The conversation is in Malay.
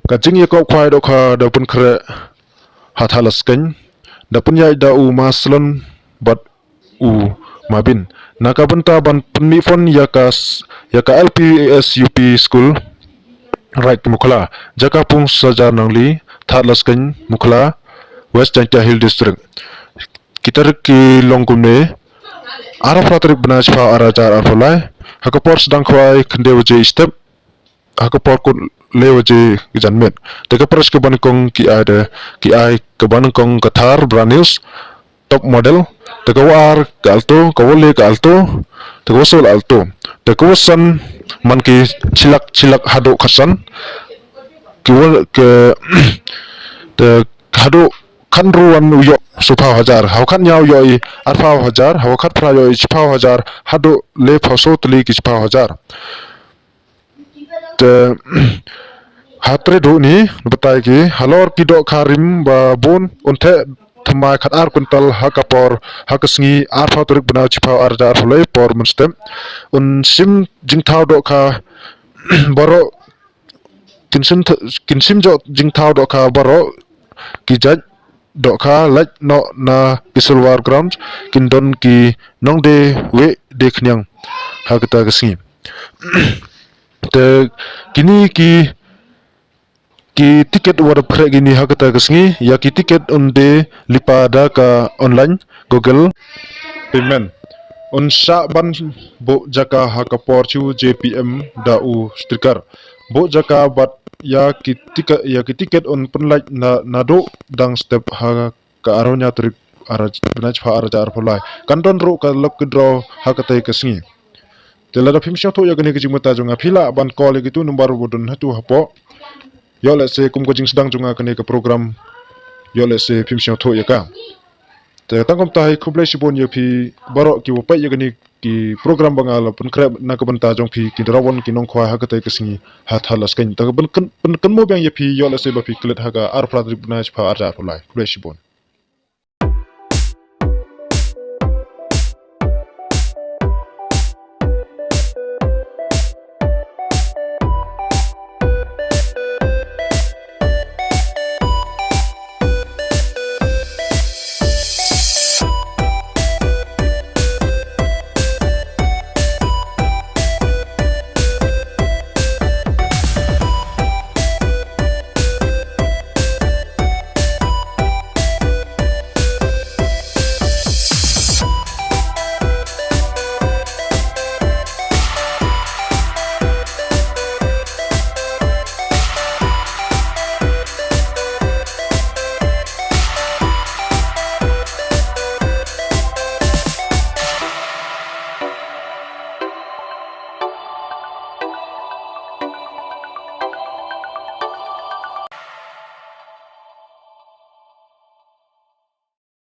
kajing iakop khwai dok kha da pun kre hathalas kan da pun yai da u maslon bat u mabin naka benta ban penmi phone yaka LPS UP school right mukla jaka pung sajar nangli thatlas kan mukla West Janta Hill District kitar ki longkumne ara pratrik banaj pha arajar arfolai hakapor sedang khwai khende waje step hakapor kun lewaje janmet teka pras ke bankong ki ai ke bankong kathar branews top model teka war ke alto kawole ke alto teka wasol alto teka wasan man ki chilak hado khasan ki ke te hado kan ruan uyo supau hajar haukan nyau yoi arpau hajar haukat pra yoi chipau hajar hado le phoso tli ki chipau hajar te hatre do ni batai ki halor ki do kharim ba bon unte thmai khatar kuntal hakapor hakasngi arpau turik bana chipau arjar hulai por munstem un sim jingthau do kha baro kinsim jo jingthau do kha baro ki jaj dokha laj no na kisulwar ground kindon ki nongde we dekhnyang hakata kasngi te kini ki ticket war phre gini hakata kasngi ya ki ticket unde lipada ka online google payment on sa ban bo jaka hakapor chu JPM da u sticker bo jaka bat ya ki tiket on penlaj na do dang step ha ka aronya trip araj benaj pha arajar pholai kanton ro ka lok kidro ha ka tai kasngi tela da phimsha tho ya gani ki jingmata jonga phila ban call ki tu number bodon hatu hapo yo le se kum ko jing sedang jonga kani ka program yo le se phimsha tho ya ka te tangkom tai khublai sibon ye phi baro ki wo pai ya gani ki program bangal pun krab na ka banta jong phi ki drawon ki nong khwa ha ka tai kasngi ha thalas kan ta ban kan mo bang ye phi yo le se ba phi klet ha ga ar pradrik bnaj pha arja pholai khublai sibon